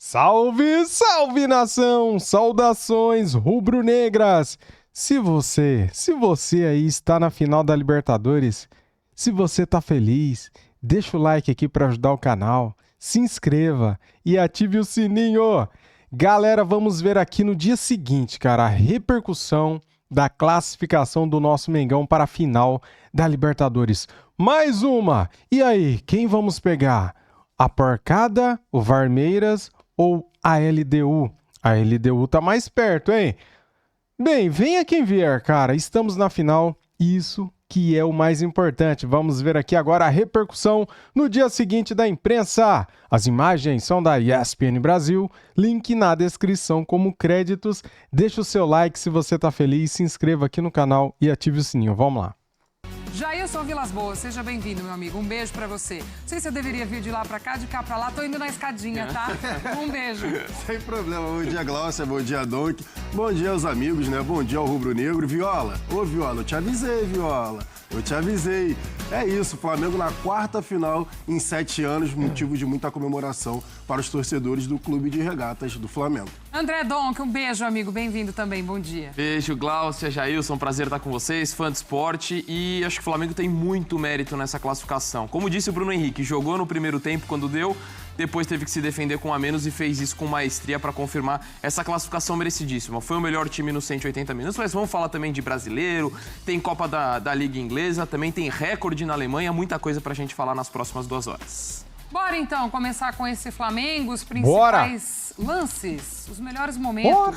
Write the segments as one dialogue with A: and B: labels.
A: Salve, salve nação! Saudações rubro-negras! Se você aí está na final da Libertadores, se você tá feliz, deixa o like aqui para ajudar o canal, se inscreva e ative o sininho. Galera, vamos ver aqui no dia seguinte, cara, a repercussão da classificação do nosso Mengão para a final da Libertadores. Mais uma! E aí, quem vamos pegar? A Porcada, o Varmeiras ou a LDU? A LDU tá mais perto, hein? Bem, venha quem vier, cara. Estamos na final. Isso que é o mais importante. Vamos ver aqui agora a repercussão no dia seguinte da imprensa. As imagens são da ESPN Brasil. Link na descrição como créditos. Deixa o seu like se você tá feliz. Se inscreva aqui no canal e ative o sininho. Vamos lá.
B: Jailson Vilas Boas, seja bem-vindo, meu amigo. Um beijo pra você. Não sei se eu deveria vir de lá pra cá, de cá pra lá. Tô indo na escadinha, tá? Um beijo.
C: Sem problema. Bom dia, Glaucia. Bom dia, Donk. Bom dia aos amigos, né? Bom dia ao Rubro Negro. Viola. Ô, Viola, eu te avisei, Viola. Eu te avisei. É isso, Flamengo na quarta final em 7 anos, motivo de muita comemoração para os torcedores do Clube de Regatas do Flamengo.
B: André Donk, um beijo, amigo. Bem-vindo também. Bom dia.
D: Beijo, Glaucia, Jailson. Prazer estar com vocês, fã de esporte. E acho que o Flamengo tem muito mérito nessa classificação. Como disse o Bruno Henrique, jogou no primeiro tempo quando deu, depois teve que se defender com a menos e fez isso com maestria para confirmar essa classificação merecidíssima. Foi o melhor time nos 180 minutos, mas vamos falar também de brasileiro, tem Copa da Liga Inglesa, também tem recorde na Alemanha, muita coisa pra gente falar nas próximas 2 horas.
B: Bora então começar com esse Flamengo, os principais lances, os melhores momentos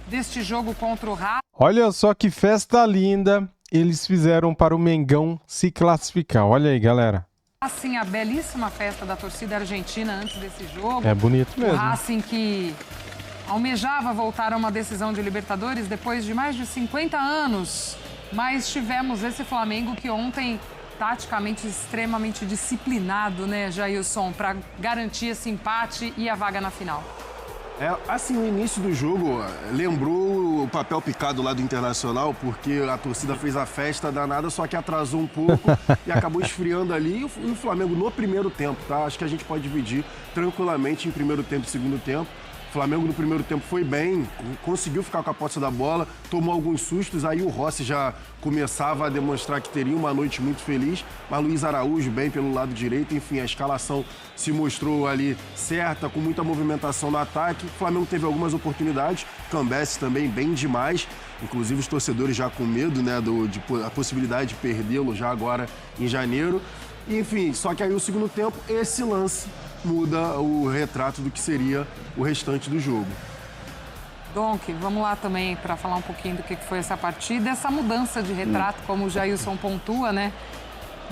B: deste jogo contra o Racing.
A: Olha só que festa linda eles fizeram para o Mengão se classificar. Olha aí, galera.
B: Assim, a belíssima festa da torcida argentina antes desse jogo.
A: É bonito mesmo.
B: O Racing que almejava voltar a uma decisão de Libertadores depois de mais de 50 anos. Mas tivemos esse Flamengo que ontem, taticamente extremamente disciplinado, né, Jailson, para garantir esse empate e a vaga na final.
C: Assim, o início do jogo lembrou o papel picado lá do Internacional, porque a torcida fez a festa danada, só que atrasou um pouco e acabou esfriando ali. E o Flamengo no primeiro tempo, tá? Acho que a gente pode dividir tranquilamente em primeiro tempo e segundo tempo. O Flamengo no primeiro tempo foi bem, conseguiu ficar com a posse da bola, tomou alguns sustos, aí o Rossi já começava a demonstrar que teria uma noite muito feliz, mas Luiz Araújo bem pelo lado direito, enfim, a escalação se mostrou ali certa, com muita movimentação no ataque. O Flamengo teve algumas oportunidades, Cambesse também bem demais, inclusive os torcedores já com medo, né, a possibilidade de perdê-lo já agora em janeiro. Enfim, só que aí o segundo tempo, esse lance muda o retrato do que seria o restante do jogo.
B: Donk, vamos lá também para falar um pouquinho do que foi essa partida, essa mudança de retrato, como o Jailson pontua, né?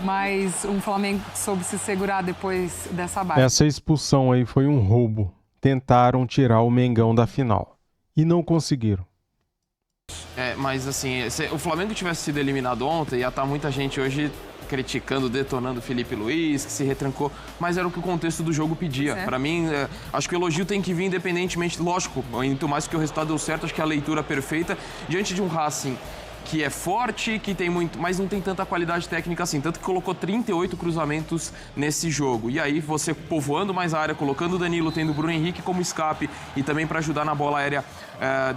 B: Mas um Flamengo que soube se segurar depois dessa baixa.
A: Essa expulsão aí foi um roubo. Tentaram tirar o Mengão da final e não conseguiram.
D: Mas assim, se o Flamengo tivesse sido eliminado ontem, ia estar muita gente hoje criticando, detonando o Felipe Luiz, que se retrancou, mas era o que o contexto do jogo pedia. Para mim, acho que o elogio tem que vir independentemente, lógico, muito mais que o resultado deu certo, acho que a leitura perfeita diante de um Racing que é forte, que tem muito, mas não tem tanta qualidade técnica assim, tanto que colocou 38 cruzamentos nesse jogo. E aí você povoando mais a área, colocando o Danilo, tendo o Bruno Henrique como escape e também para ajudar na bola aérea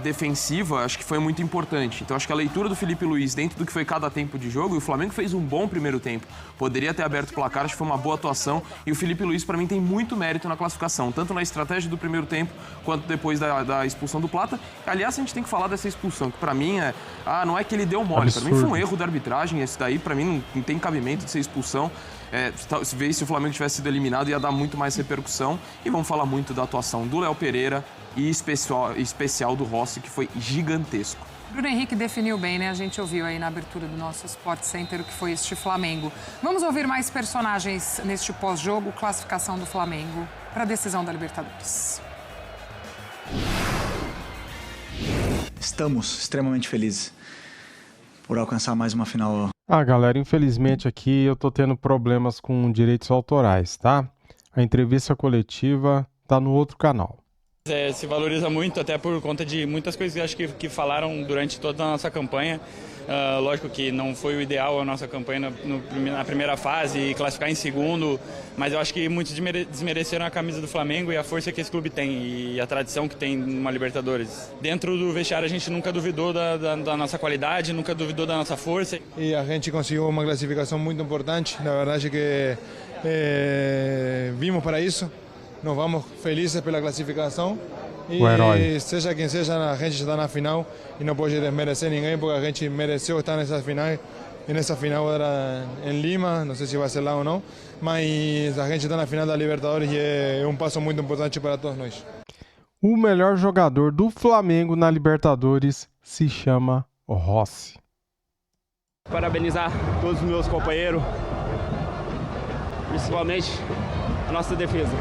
D: defensiva, acho que foi muito importante. Então acho que a leitura do Felipe Luiz dentro do que foi cada tempo de jogo, e o Flamengo fez um bom primeiro tempo. Poderia ter aberto o placar, acho que foi uma boa atuação, e o Felipe Luiz para mim tem muito mérito na classificação, tanto na estratégia do primeiro tempo, quanto depois da expulsão do Plata. Aliás, a gente tem que falar dessa expulsão, que para mim não é que ele deu mole, para mim foi um erro da arbitragem, esse daí para mim não tem cabimento de ser expulsão. Se o Flamengo tivesse sido eliminado ia dar muito mais repercussão, e vamos falar muito da atuação do Léo Pereira e especial do Rossi, que foi gigantesco.
B: Bruno Henrique definiu bem, né? A gente ouviu aí na abertura do nosso Sport Center o que foi este Flamengo. Vamos ouvir mais personagens neste pós-jogo, classificação do Flamengo para a decisão da Libertadores.
E: Estamos extremamente felizes por alcançar mais uma final.
A: Galera, infelizmente aqui eu tô tendo problemas com direitos autorais, tá? A entrevista coletiva tá no outro canal.
F: Se valoriza muito, até por conta de muitas coisas que acho que falaram durante toda a nossa campanha. Lógico que não foi o ideal a nossa campanha na primeira fase e classificar em segundo, mas eu acho que muitos desmereceram a camisa do Flamengo e a força que esse clube tem e a tradição que tem numa Libertadores. Dentro do vestiário a gente nunca duvidou da nossa qualidade, nunca duvidou da nossa força.
G: E a gente conseguiu uma classificação muito importante, na verdade que vimos para isso, nós vamos felizes pela classificação. E seja quem seja, a gente está na final e não pode desmerecer ninguém, porque a gente mereceu estar nessa final. E nessa final era em Lima, não sei se vai ser lá ou não, mas a gente está na final da Libertadores e é um passo muito importante para todos nós.
A: O melhor jogador do Flamengo na Libertadores se chama Rossi.
H: Parabenizar todos os meus companheiros, principalmente a nossa defesa.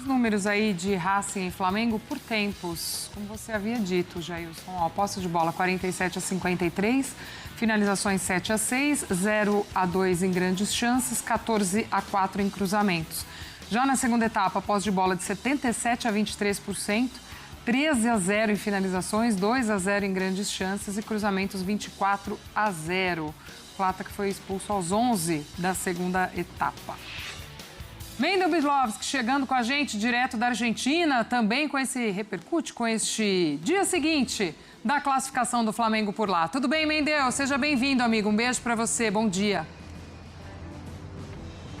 B: Números aí de Racing e Flamengo por tempos, como você havia dito, Jailson. Ó, posse de bola 47-53, finalizações 7-6, 0-2 em grandes chances, 14-4 em cruzamentos. Já na segunda etapa, posse de bola de 77-23%, 13-0 em finalizações, 2-0 em grandes chances e cruzamentos 24-0. Plata que foi expulso aos 11 da segunda etapa. Mendel Bilovski chegando com a gente direto da Argentina, também repercute com este dia seguinte da classificação do Flamengo por lá. Tudo bem, Mendel? Seja bem-vindo, amigo. Um beijo para você. Bom dia.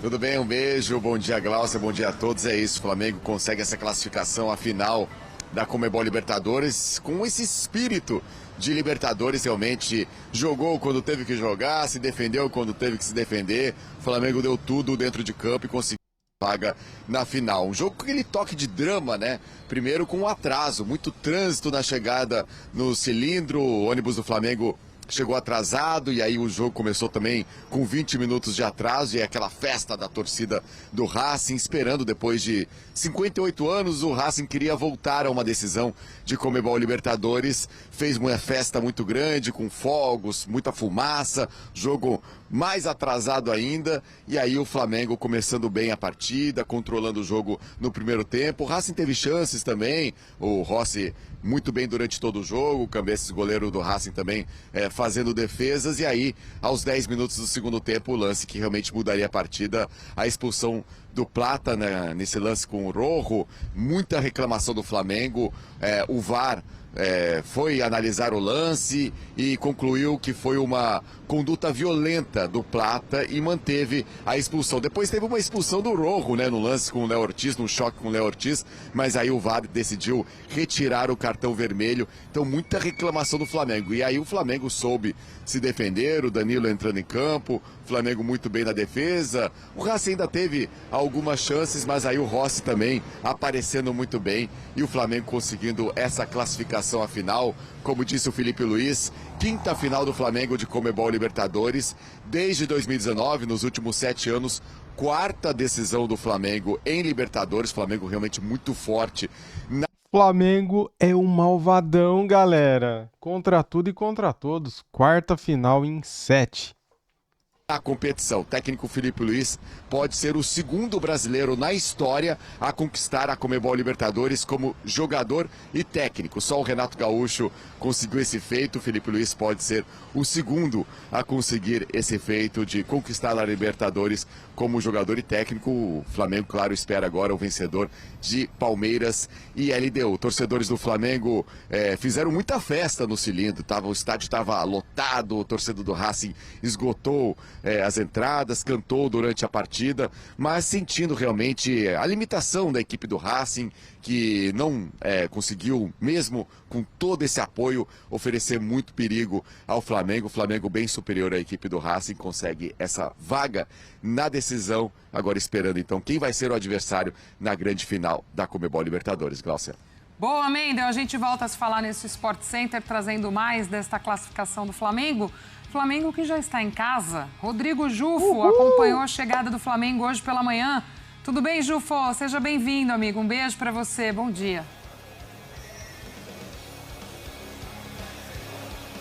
I: Tudo bem, um beijo. Bom dia, Glaucia. Bom dia a todos. É isso, o Flamengo consegue essa classificação à final da Conmebol Libertadores com esse espírito de Libertadores. Realmente jogou quando teve que jogar, se defendeu quando teve que se defender. O Flamengo deu tudo dentro de campo e conseguiu paga na final. Um jogo com aquele toque de drama, né? Primeiro com um atraso, muito trânsito na chegada no cilindro, o ônibus do Flamengo chegou atrasado e aí o jogo começou também com 20 minutos de atraso e aquela festa da torcida do Racing, esperando depois de 58 anos, o Racing queria voltar a uma decisão de Conmebol Libertadores, fez uma festa muito grande, com fogos, muita fumaça, jogo mais atrasado ainda, e aí o Flamengo começando bem a partida, controlando o jogo no primeiro tempo. O Racing teve chances também, o Rossi muito bem durante todo o jogo, o Cambeses, goleiro do Racing também fazendo defesas, e aí aos 10 minutos do segundo tempo o lance que realmente mudaria a partida, a expulsão do Plata, né, nesse lance com o Rojo, muita reclamação do Flamengo, o VAR foi analisar o lance e concluiu que foi uma conduta violenta do Plata e manteve a expulsão. Depois teve uma expulsão do Rojo, né, no lance com o Léo Ortiz, num choque com o Léo Ortiz, mas aí o VAR decidiu retirar o cartão vermelho. Então muita reclamação do Flamengo. E aí o Flamengo soube se defender, o Danilo entrando em campo, o Flamengo muito bem na defesa. O Racing ainda teve algumas chances, mas aí o Rossi também aparecendo muito bem e o Flamengo conseguindo essa classificação à final. Como disse o Felipe Luiz, quinta final do Flamengo de Conmebol Libertadores desde 2019, nos últimos 7 anos, quarta decisão do Flamengo em Libertadores. Flamengo realmente muito forte.
A: Flamengo é um malvadão, galera. Contra tudo e contra todos. Quarta final em 7.
I: A competição. O técnico Felipe Luiz pode ser o segundo brasileiro na história a conquistar a Conmebol Libertadores como jogador e técnico. Só o Renato Gaúcho conseguiu esse feito. O Felipe Luiz pode ser o segundo a conseguir esse feito de conquistar a Libertadores como jogador e técnico. O Flamengo, claro, espera agora o vencedor de Palmeiras e LDU. Torcedores do Flamengo fizeram muita festa no cilindro. O estádio estava lotado, o torcedor do Racing esgotou as entradas, cantou durante a partida, mas sentindo realmente a limitação da equipe do Racing, que não conseguiu, mesmo com todo esse apoio, oferecer muito perigo ao Flamengo. O Flamengo bem superior à equipe do Racing, consegue essa vaga na decisão, agora esperando então quem vai ser o adversário na grande final da Conmebol Libertadores. Glaucia.
B: Boa, Mendel. A gente volta a se falar nesse Sport Center, trazendo mais desta classificação do Flamengo. Flamengo que já está em casa. Rodrigo Jufo acompanhou a chegada do Flamengo hoje pela manhã. Tudo bem, Jufo? Seja bem-vindo, amigo. Um beijo para você. Bom dia.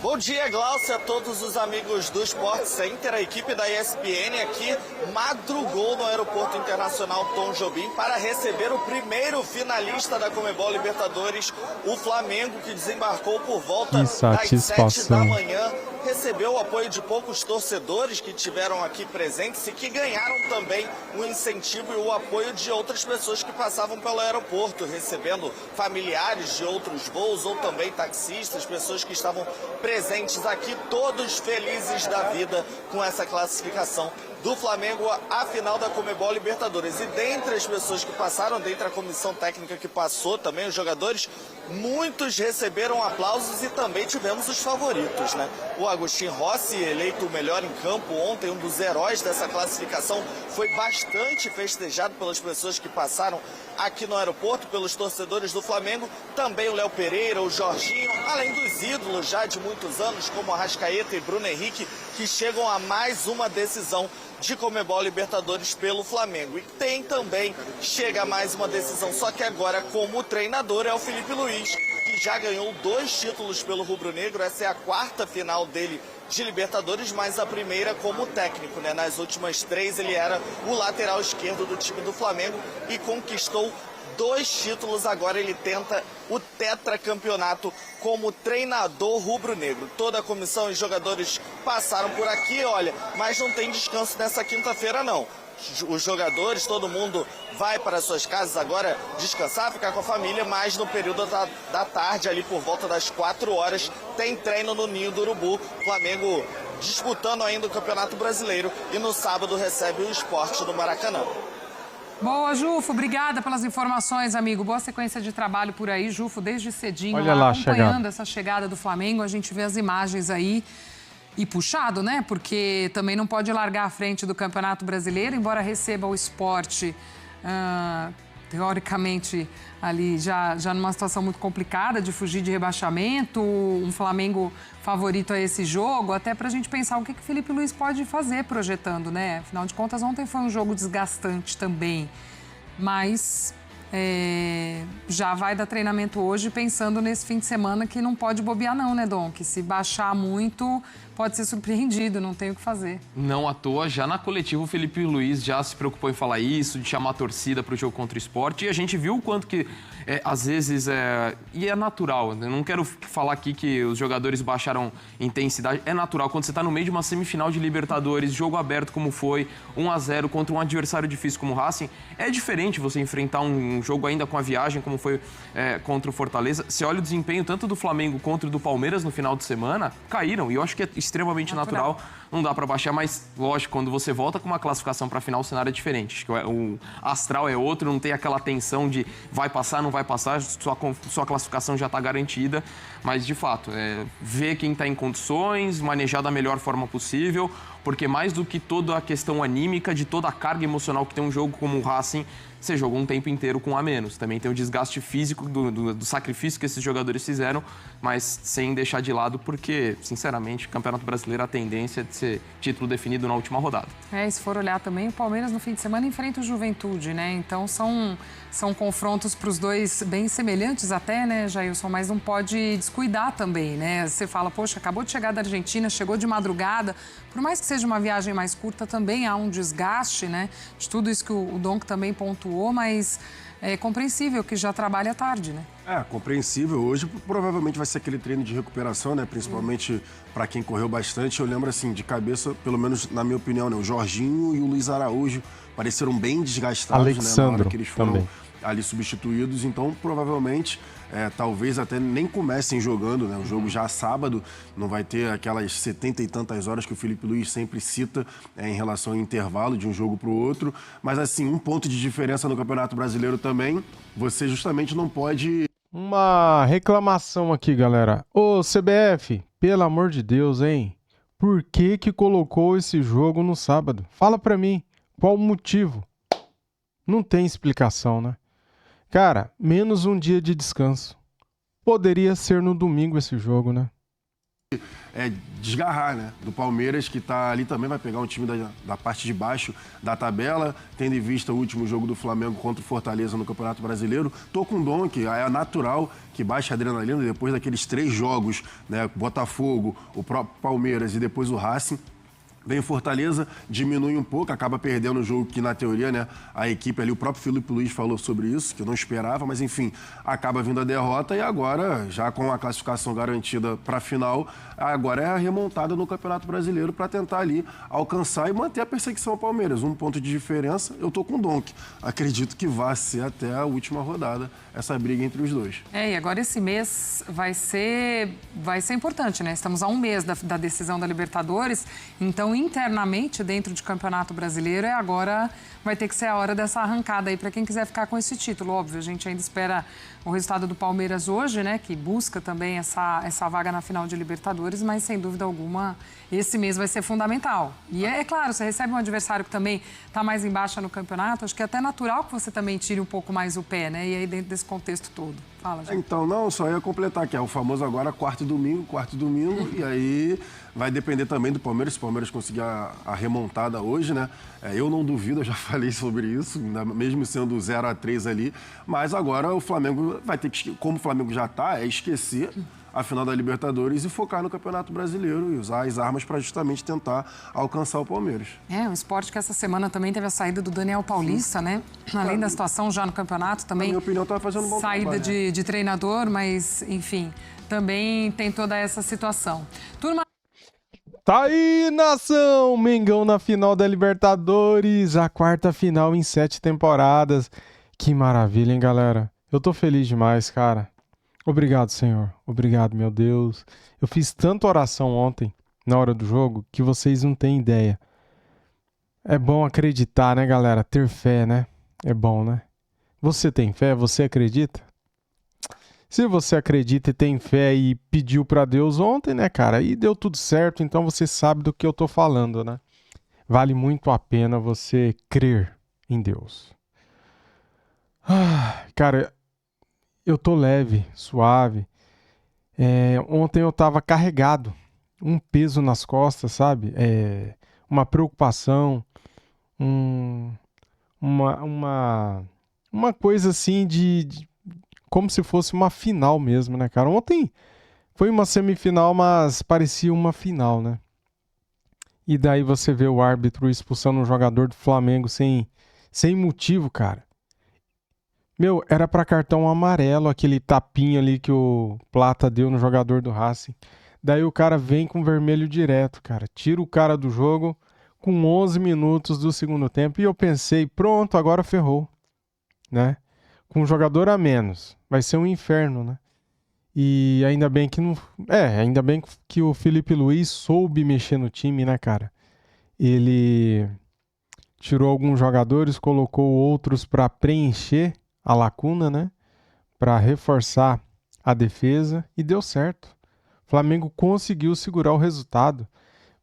J: Bom dia, Glaucia, a todos os amigos do Sport Center. A equipe da ESPN aqui madrugou no Aeroporto Internacional Tom Jobim para receber o primeiro finalista da Conmebol Libertadores, o Flamengo, que desembarcou por volta das 7 da manhã. Recebeu o apoio de poucos torcedores que tiveram aqui presentes e que ganharam também o incentivo e o apoio de outras pessoas que passavam pelo aeroporto, recebendo familiares de outros voos ou também taxistas, pessoas que estavam presentes aqui, todos felizes da vida com essa classificação do Flamengo à final da Conmebol Libertadores. E dentre as pessoas que passaram, dentre a comissão técnica que passou, também os jogadores, muitos receberam aplausos e também tivemos os favoritos, né? O Agustín Rossi, eleito o melhor em campo ontem, um dos heróis dessa classificação, foi bastante festejado pelas pessoas que passaram aqui no aeroporto, pelos torcedores do Flamengo. Também o Léo Pereira, o Jorginho, além dos ídolos já de muitos anos, como Arrascaeta e Bruno Henrique, que chegam a mais uma decisão de Conmebol Libertadores pelo Flamengo. E tem também, chega mais uma decisão, só que agora como treinador é o Filipe Luís, que já ganhou 2 títulos pelo rubro-negro. Essa é a 4ª final dele de Libertadores, mas a primeira como técnico, né? Nas últimas 3 ele era o lateral esquerdo do time do Flamengo e conquistou 2 títulos. Agora ele tenta o tetracampeonato como treinador rubro-negro. Toda a comissão e jogadores passaram por aqui, olha, mas não tem descanso nessa quinta-feira não. Os jogadores, todo mundo vai para suas casas agora descansar, ficar com a família, mas no período da tarde, ali por volta das 4 horas, tem treino no Ninho do Urubu. Flamengo disputando ainda o Campeonato Brasileiro e no sábado recebe o Sport do Maracanã.
B: Boa, Jufo. Obrigada pelas informações, amigo. Boa sequência de trabalho por aí, Jufo, desde cedinho,
A: olha lá,
B: acompanhando essa chegada do Flamengo. A gente vê as imagens aí e puxado, né? Porque também não pode largar à frente do Campeonato Brasileiro, embora receba o Sport, teoricamente, ali já numa situação muito complicada de fugir de rebaixamento, um Flamengo favorito a esse jogo, até pra gente pensar o que o Filipe Luís pode fazer projetando, né? Afinal de contas, ontem foi um jogo desgastante também, mas já vai dar treinamento hoje pensando nesse fim de semana que não pode bobear não, né, Dom? Que se baixar muito, pode ser surpreendido, não tem o que fazer.
D: Não à toa, já na coletiva o Filipe Luís já se preocupou em falar isso, de chamar a torcida para o jogo contra o Sport, e a gente viu o quanto que, às vezes, e é natural, eu não quero falar aqui que os jogadores baixaram intensidade, é natural, quando você está no meio de uma semifinal de Libertadores, jogo aberto como foi, 1-0 contra um adversário difícil como o Racing, é diferente você enfrentar um jogo ainda com a viagem como foi contra o Fortaleza. Você olha o desempenho tanto do Flamengo quanto do Palmeiras no final de semana, caíram, e eu acho que é extremamente natural, não dá para baixar, mas lógico, quando você volta com uma classificação para a final, o cenário é diferente. Acho que o astral é outro, não tem aquela tensão de vai passar, não vai passar, sua classificação já está garantida, mas de fato, ver quem está em condições, manejar da melhor forma possível, porque mais do que toda a questão anímica, de toda a carga emocional que tem um jogo como o Racing, você jogou um tempo inteiro com a menos. Também tem o desgaste físico do sacrifício que esses jogadores fizeram, mas sem deixar de lado, porque, sinceramente, o Campeonato Brasileiro, a tendência é de ser título definido na última rodada.
B: E se for olhar também, o Palmeiras no fim de semana enfrenta o Juventude, né? Então são confrontos para os dois bem semelhantes até, né, Jailson? Mas não pode descuidar também, né? Você fala, poxa, acabou de chegar da Argentina, chegou de madrugada. Por mais que seja uma viagem mais curta, também há um desgaste, né? De tudo isso que o Donk também pontuou, mas é compreensível que já trabalha à tarde, né?
C: Compreensível. Hoje provavelmente vai ser aquele treino de recuperação, né? Principalmente para quem correu bastante. Eu lembro, assim, de cabeça, pelo menos na minha opinião, né? O Jorginho e o Luiz Araújo pareceram bem desgastados,
A: Alexandro,
C: né? Na hora que eles foram
A: também
C: ali substituídos, então provavelmente talvez até nem comecem jogando, né? O jogo já sábado, não vai ter aquelas 70 e tantas horas que o Filipe Luís sempre cita em relação ao intervalo de um jogo para o outro, mas assim, um ponto de diferença no Campeonato Brasileiro também, você justamente não pode...
A: Uma reclamação aqui, galera. Ô, CBF, pelo amor de Deus, hein? Por que colocou esse jogo no sábado? Fala pra mim, qual o motivo? Não tem explicação, né? Cara, menos um dia de descanso. Poderia ser no domingo esse jogo, né?
C: desgarrar, né? Do Palmeiras, que tá ali também, vai pegar um time da parte de baixo da tabela, tendo em vista o último jogo do Flamengo contra o Fortaleza no Campeonato Brasileiro. Tô com o Dom, que é natural que baixe a adrenalina depois daqueles 3 jogos, né? Botafogo, o próprio Palmeiras e depois o Racing. Vem Fortaleza, diminui um pouco, acaba perdendo o jogo que, na teoria, né, a equipe ali, o próprio Filipe Luiz falou sobre isso, que eu não esperava, mas enfim, acaba vindo a derrota e agora, já com a classificação garantida para a final, agora é a remontada no Campeonato Brasileiro para tentar ali alcançar e manter a perseguição ao Palmeiras. 1 ponto de diferença, eu tô com o Donk. Acredito que vai ser até a última rodada essa briga entre os dois.
B: E agora esse mês vai ser importante, né? Estamos a 1 mês da decisão da Libertadores, então internamente dentro de Campeonato Brasileiro agora vai ter que ser a hora dessa arrancada aí para quem quiser ficar com esse título. Óbvio, a gente ainda espera o resultado do Palmeiras hoje, né, que busca também essa vaga na final de Libertadores, mas sem dúvida alguma esse mês vai ser fundamental. E é claro, você recebe um adversário que também está mais em baixa no campeonato, acho que é até natural que você também tire um pouco mais o pé, né, e aí dentro desse contexto todo. Fala, gente.
C: Então, não, só ia completar, que é o famoso agora quarto e domingo, e aí vai depender também do Palmeiras, se o Palmeiras conseguir a remontada hoje, né? Eu não duvido, eu já falei sobre isso, mesmo sendo 0-3 ali, mas agora o Flamengo vai ter que, como o Flamengo já está, esquecer a final da Libertadores e focar no Campeonato Brasileiro e usar as armas para justamente tentar alcançar o Palmeiras.
B: Um esporte que essa semana também teve a saída do Daniel Paulista, né? Além da situação já no campeonato, também.
C: Na minha opinião, estava fazendo um bom
B: saída
C: trabalho,
B: de treinador, mas, enfim, também tem toda essa situação. Turma.
A: Tá aí, nação! Mengão na final da Libertadores, a 4ª final em 7 temporadas. Que maravilha, hein, galera? Eu tô feliz demais, cara. Obrigado, Senhor. Obrigado, meu Deus. Eu fiz tanta oração ontem, na hora do jogo, que vocês não têm ideia. É bom acreditar, né, galera? Ter fé, né? É bom, né? Você tem fé? Você acredita? Se você acredita e tem fé e pediu pra Deus ontem, né, cara? E deu tudo certo, então você sabe do que eu tô falando, né? Vale muito a pena você crer em Deus. Cara, eu tô leve, suave. Ontem eu tava carregado, um peso nas costas, sabe? Uma preocupação, uma coisa assim de como se fosse uma final mesmo, né, cara? Ontem foi uma semifinal, mas parecia uma final, né? E daí você vê o árbitro expulsando um jogador do Flamengo sem motivo, cara. Meu, era pra cartão amarelo, aquele tapinha ali que o Plata deu no jogador do Racing. Daí o cara vem com vermelho direto, cara. Tira o cara do jogo com 11 minutos do segundo tempo. E eu pensei, pronto, agora ferrou, né? Com um jogador a menos. Vai ser um inferno, né? E ainda bem que não... ainda bem que o Filipe Luiz soube mexer no time, né, cara? Ele tirou alguns jogadores, colocou outros pra preencher a lacuna, né? Para reforçar a defesa e deu certo. O Flamengo conseguiu segurar o resultado.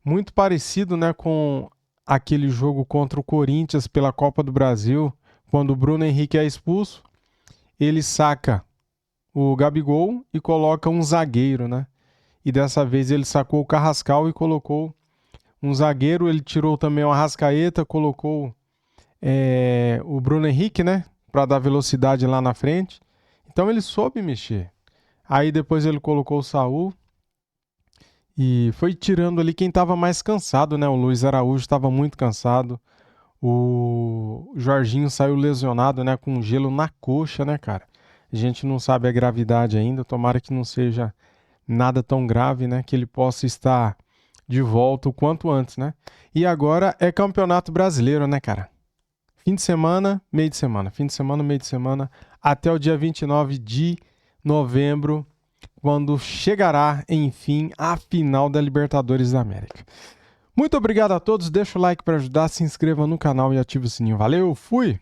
A: Muito parecido, né, com aquele jogo contra o Corinthians pela Copa do Brasil, quando o Bruno Henrique é expulso, ele saca o Gabigol e coloca um zagueiro, né? E dessa vez ele sacou o Carrascal e colocou um zagueiro, ele tirou também o Arrascaeta, colocou o Bruno Henrique, né? Para dar velocidade lá na frente. Então ele soube mexer. Aí depois ele colocou o Saul e foi tirando ali quem estava mais cansado, né? O Luiz Araújo estava muito cansado. O Jorginho saiu lesionado, né? Com gelo na coxa, né, cara? A gente não sabe a gravidade ainda. Tomara que não seja nada tão grave, né? Que ele possa estar de volta o quanto antes, né? E agora é Campeonato Brasileiro, né, cara? Fim de semana, meio de semana. Fim de semana, meio de semana. Até o dia 29 de novembro, quando chegará, enfim, a final da Libertadores da América. Muito obrigado a todos. Deixa o like para ajudar, se inscreva no canal e ative o sininho. Valeu, fui!